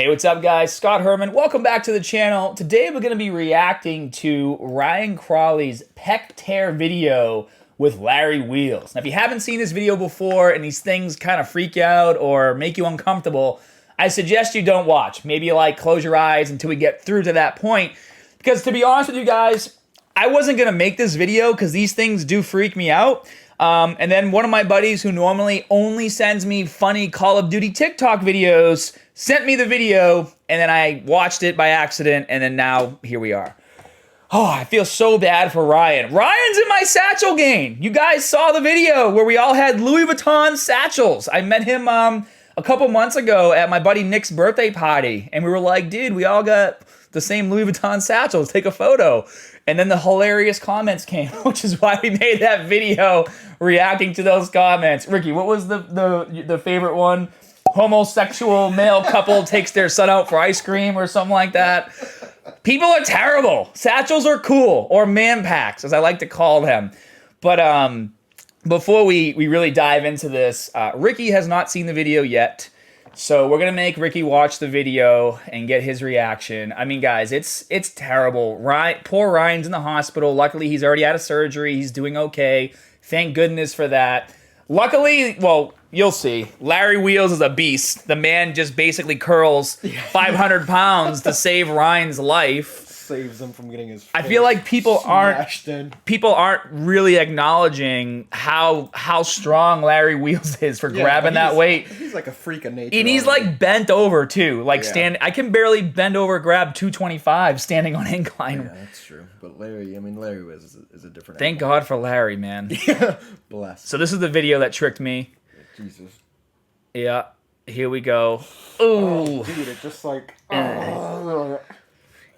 Hey, what's up guys? Scott Herman. Welcome back to the channel. Today we're going to be reacting to Ryan Crowley's pec tear video with Larry Wheels. Now if you haven't seen this video before and these things kind of freak you out or make you uncomfortable, I suggest you don't watch. Maybe you close your eyes until we get through to that point. Because to be honest with you guys, I wasn't going to make this video because these things do freak me out. And then one of my buddies who normally only sends me funny Call of Duty TikTok videos sent me the video, and then I watched it by accident, and then now here we are. Oh, I feel so bad for Ryan. Ryan's in my satchel game. You guys saw the video where we all had Louis Vuitton satchels. I met him a couple months ago at my buddy Nick's birthday party, and we were like, dude, we all got the same Louis Vuitton satchels. Take a photo. And then the hilarious comments came, which is why we made that video reacting to those comments. Ricky, what was the favorite one? Homosexual male couple takes their son out for ice cream or something like that. People are terrible. Satchels are cool, or man packs, as I like to call them. But before we really dive into this, Ricky has not seen the video yet. So we're going to make Ricky watch the video and get his reaction. I mean, guys, it's terrible. Poor Ryan's in the hospital. Luckily, he's already out of surgery. He's doing okay. Thank goodness for that. Luckily, well, you'll see. Larry Wheels is a beast. The man just basically curls 500 pounds to save Ryan's life. Saves him from getting his face I feel like people aren't really acknowledging how strong Larry Wheels is for grabbing that weight. He's like a freak of nature. And he's like bent over too. Like I can barely bend over grab 225 standing on incline. Yeah, that's true. But Larry is a different Thank God for Larry, man. Bless. So this is the video that tricked me. Jesus. Yeah. Here we go. Ooh. Oh, dude, it just like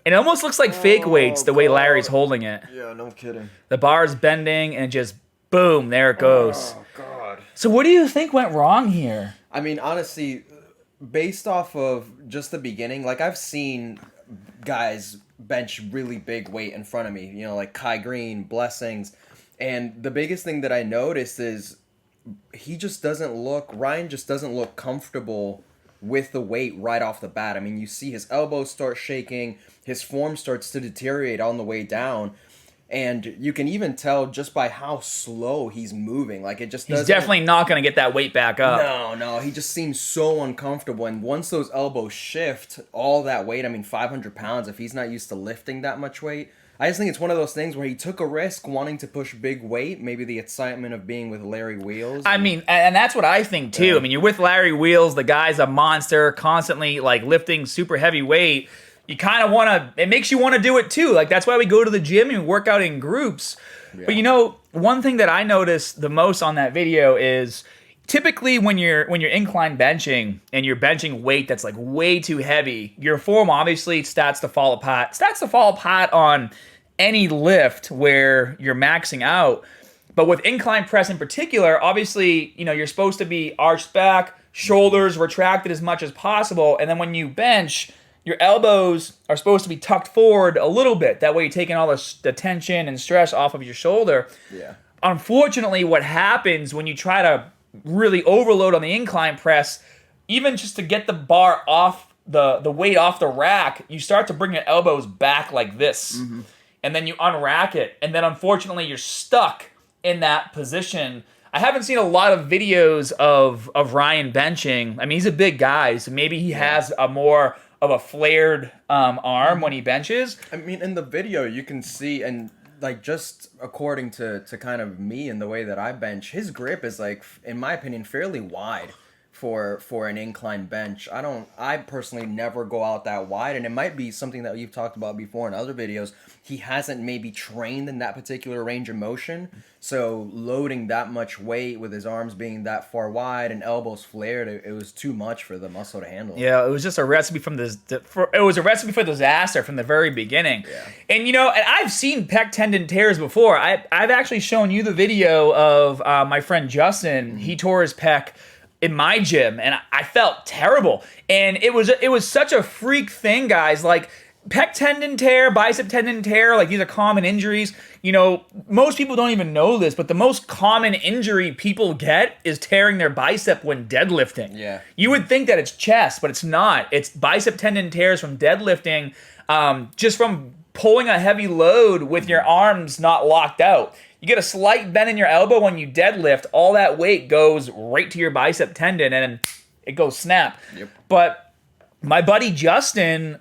It almost looks like fake weights the way Larry's holding it. Yeah, no kidding. The bar's bending and just boom, there it goes. Oh, God. So what do you think went wrong here? I mean, honestly, based off of just the beginning, like I've seen guys bench really big weight in front of me, you know, like Kai Green, Blessings. And the biggest thing that I noticed is Ryan just doesn't look comfortable with the weight right off the bat. I mean, you see his elbows start shaking, his form starts to deteriorate on the way down, and you can even tell just by how slow he's moving. Like, it just doesn't... He's definitely not going to get that weight back up. No, he just seems so uncomfortable, and once those elbows shift, all that weight, I mean, 500 pounds, if he's not used to lifting that much weight... I just think it's one of those things where he took a risk wanting to push big weight, maybe the excitement of being with Larry Wheels. I mean, and that's what I think too. Yeah. I mean, you're with Larry Wheels, the guy's a monster, constantly like lifting super heavy weight. You kind of want to, it makes you want to do it too. Like that's why we go to the gym and work out in groups. Yeah. But you know, one thing that I noticed the most on that video is typically when you're incline benching and you're benching weight that's like way too heavy, your form obviously starts to fall apart. It starts to fall apart on any lift where you're maxing out. But with incline press in particular, obviously, you know, you're supposed to be arched back, shoulders retracted as much as possible, and then when you bench, your elbows are supposed to be tucked forward a little bit. That way you're taking all the tension and stress off of your shoulder. Yeah. Unfortunately, what happens when you try to really overload on the incline press, even just to get the bar off the weight off the rack, you start to bring your elbows back like this. Mm-hmm. And then you unrack it, and then unfortunately you're stuck in that position. I haven't seen a lot of videos of Ryan benching. I mean, he's a big guy, so maybe he has a more of a flared arm when he benches. I mean, in the video you can see, and like just according to kind of me and the way that I bench, his grip is like, in my opinion, fairly wide for an incline bench. I personally never go out that wide, and it might be something that you've talked about before in other videos. He hasn't maybe trained in that particular range of motion, so loading that much weight with his arms being that far wide and elbows flared, it was too much for the muscle to handle. Yeah, it was just a recipe for disaster from the very beginning. Yeah. And you know, and I've seen pec tendon tears before. I've actually shown you the video of my friend Justin. Mm-hmm. He tore his pec in my gym, and I felt terrible. And it was such a freak thing, guys. Like, pec tendon tear, bicep tendon tear, like these are common injuries. You know, most people don't even know this, but the most common injury people get is tearing their bicep when deadlifting. Yeah. You would think that it's chest, but it's not. It's bicep tendon tears from deadlifting, just from pulling a heavy load with your arms not locked out. You get a slight bend in your elbow when you deadlift, all that weight goes right to your bicep tendon and it goes snap. Yep. But my buddy Justin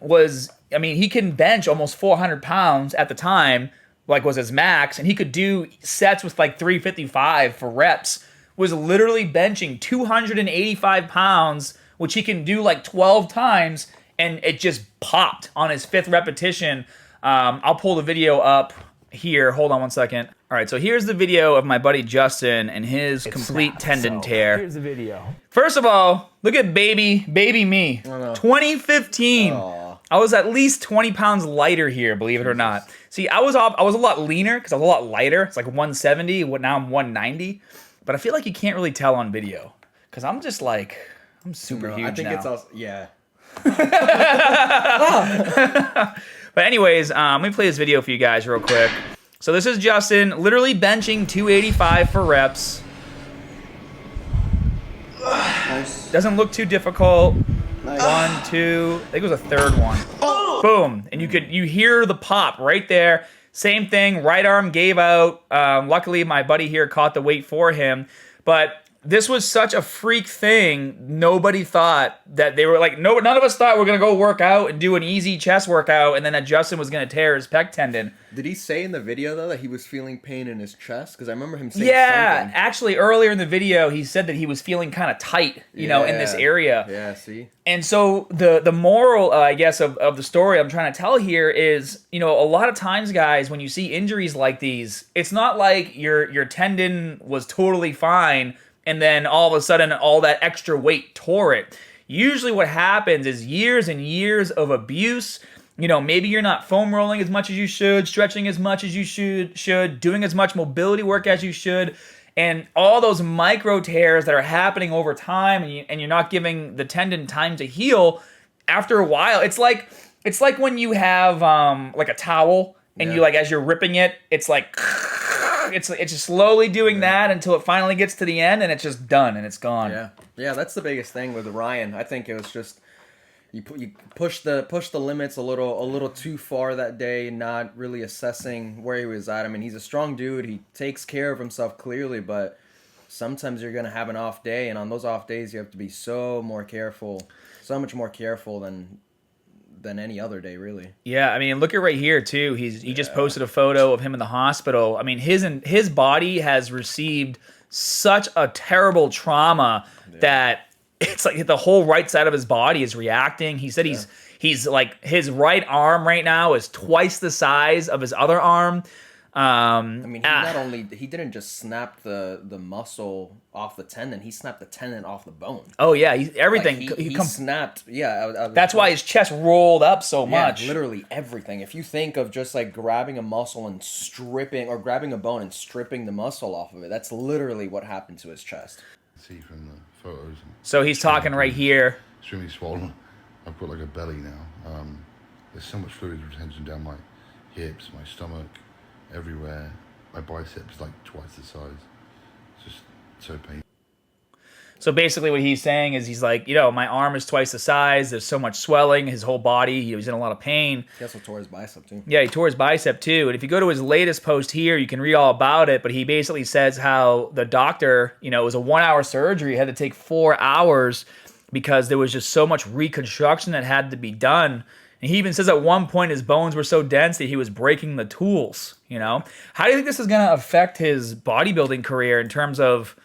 he can bench almost 400 pounds at the time, like was his max, and he could do sets with like 355 for reps, was literally benching 285 pounds, which he can do like 12 times, and it just popped on his 5th repetition. I'll pull the video up here. Hold on one second. All right, so here's the video of my buddy Justin and his complete tendon tear. Here's the video. First of all, look at baby me. 2015. Aw. I was at least 20 pounds lighter here, believe it or not. See, I was a lot leaner because I was a lot lighter. It's like 170. Now I'm 190. But I feel like you can't really tell on video because I'm just like, I'm super huge I think now. it's also, yeah. But anyways, let me play this video for you guys real quick. So this is Justin literally benching 285 for reps. Nice. Doesn't look too difficult. Nice. 1, 2, I think it was a third one. Boom. And you hear the pop right there. Same thing, right arm gave out. Luckily, my buddy here caught the weight for him. But this was such a freak thing. Nobody thought that they were like, no, none of us thought we were going to go work out and do an easy chest workout and then that Justin was going to tear his pec tendon. Did he say in the video, though, that he was feeling pain in his chest? Because I remember him saying something. Actually, earlier in the video, he said that he was feeling kind of tight, you know, in this area. Yeah, see? And so the moral, I guess, of the story I'm trying to tell here is, you know, a lot of times, guys, when you see injuries like these, it's not like your tendon was totally fine and then all of a sudden all that extra weight tore it. Usually what happens is years and years of abuse. You know, maybe you're not foam rolling as much as you should, stretching as much as you should, doing as much mobility work as you should, and all those micro tears that are happening over time, and you're not giving the tendon time to heal. After a while, it's like when you have like a towel, and you like as you're ripping it, it's like it's just slowly doing that until it finally gets to the end, and it's just done and it's gone. Yeah, that's the biggest thing with Ryan. I think it was just you push the limits a little too far that day, not really assessing where he was at. I mean, he's a strong dude. He takes care of himself clearly, but sometimes you're gonna have an off day, and on those off days, you have to be so much more careful than any other day, really. Yeah, I mean, look at right here too. He just posted a photo of him in the hospital. I mean, his body has received such a terrible trauma that it's like the whole right side of his body is reacting. He said he's like his right arm right now is twice the size of his other arm. I mean, he didn't just snap the muscle off the tendon. He snapped the tendon off the bone. Oh yeah, everything. Like he snapped. Yeah, that's why his chest rolled up so much. Literally everything. If you think of just like grabbing a muscle and stripping, or grabbing a bone and stripping the muscle off of it, that's literally what happened to his chest. See from the photos. So he's talking right here. Extremely swollen. I've got like a belly now. There's so much fluid retention down my hips, my stomach, everywhere. My biceps like twice the size. It's just so painful. So basically what he's saying is he's like, you know, my arm is twice the size. There's so much swelling. His whole body, he was in a lot of pain. He also tore his bicep too. Yeah, he tore his bicep too. And if you go to his latest post here, you can read all about it. But he basically says how the doctor, you know, it was a 1-hour surgery. It had to take 4 hours because there was just so much reconstruction that had to be done. And he even says at one point his bones were so dense that he was breaking the tools, you know? How do you think this is going to affect his bodybuilding career in terms of,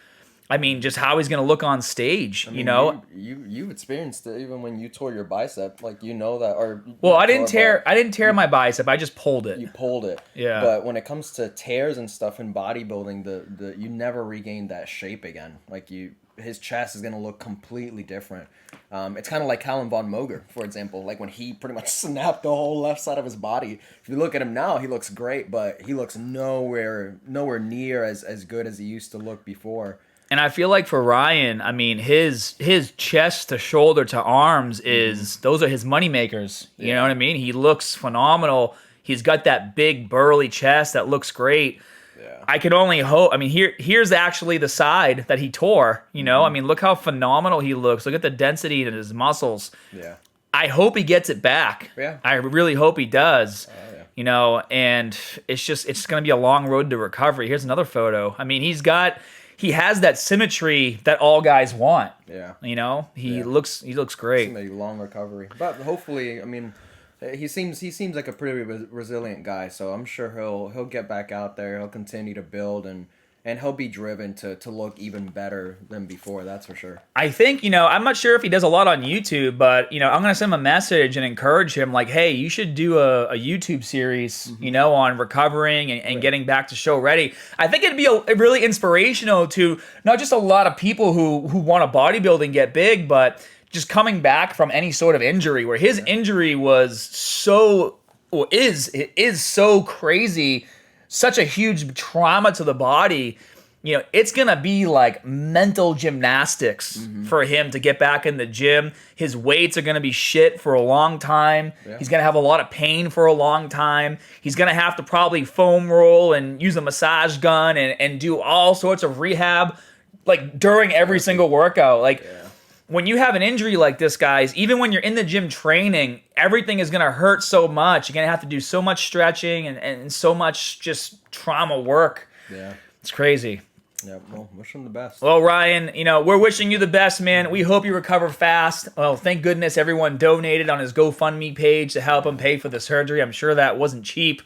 I mean, just how he's going to look on stage, I mean, you know? You experienced it even when you tore your bicep, like you know that. Or well, I didn't tear my bicep. I just pulled it. You pulled it. Yeah. But when it comes to tears and stuff in bodybuilding, the you never regain that shape again. Like his chest is gonna look completely different. It's kind of like Callum Von Moger, for example. Like when he pretty much snapped the whole left side of his body. If you look at him now, he looks great, but he looks nowhere near as good as he used to look before. And I feel like for Ryan, I mean, his chest to shoulder to arms is those are his money makers. You know what I mean? He looks phenomenal. He's got that big burly chest that looks great. Yeah. I can only hope. I mean, here's actually the side that he tore. You know, I mean, look how phenomenal he looks. Look at the density in his muscles. Yeah. I hope he gets it back. Yeah. I really hope he does. Yeah. You know, and it's going to be a long road to recovery. Here's another photo. I mean, he has that symmetry that all guys want. Yeah. You know, he looks great. It's a long recovery, but hopefully, I mean, he seems like a pretty resilient guy. So I'm sure he'll get back out there. He'll continue to build and he'll be driven to look even better than before. That's for sure. I think, you know, I'm not sure if he does a lot on YouTube, but, you know, I'm going to send him a message and encourage him like, hey, you should do a YouTube series, you know, on recovering and getting back to show ready. I think it'd be really inspirational to not just a lot of people who want to bodybuilding get big, but just coming back from any sort of injury, where his injury was is so crazy, such a huge trauma to the body. You know, it's going to be like mental gymnastics for him to get back in the gym. His weights are going to be shit for a long time. Yeah. He's going to have a lot of pain for a long time. He's going to have to probably foam roll and use a massage gun and do all sorts of rehab like during every single workout. Like when you have an injury like this, guys, even when you're in the gym training, everything is going to hurt so much. You're going to have to do so much stretching and so much just trauma work. Yeah. It's crazy. Yeah, well, wish him the best. Well, Ryan, you know, we're wishing you the best, man. We hope you recover fast. Well, thank goodness everyone donated on his GoFundMe page to help him pay for the surgery. I'm sure that wasn't cheap.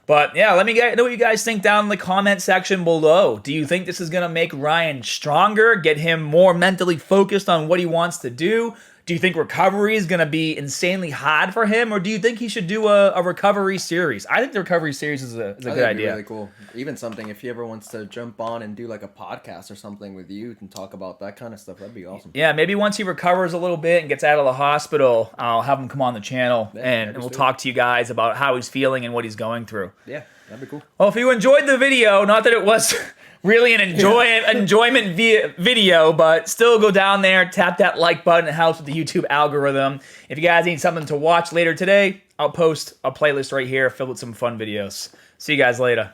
But, yeah, let me know what you guys think down in the comment section below. Do you think this is going to make Ryan stronger, get him more mentally focused on what he wants to do? Do you think recovery is going to be insanely hard for him, or do you think he should do a recovery series? I think the recovery series is a good idea. Really cool. Even something if he ever wants to jump on and do like a podcast or something with you and talk about that kind of stuff, that'd be awesome. Yeah, maybe once he recovers a little bit and gets out of the hospital, I'll have him come on the channel and we'll talk to you guys about how he's feeling and what he's going through. Yeah, that'd be cool. Well, if you enjoyed the video, not that it was really an enjoyment video, but still go down there, tap that like button. It helps with the YouTube algorithm. If you guys need something to watch later today, I'll post a playlist right here filled with some fun videos. See you guys later.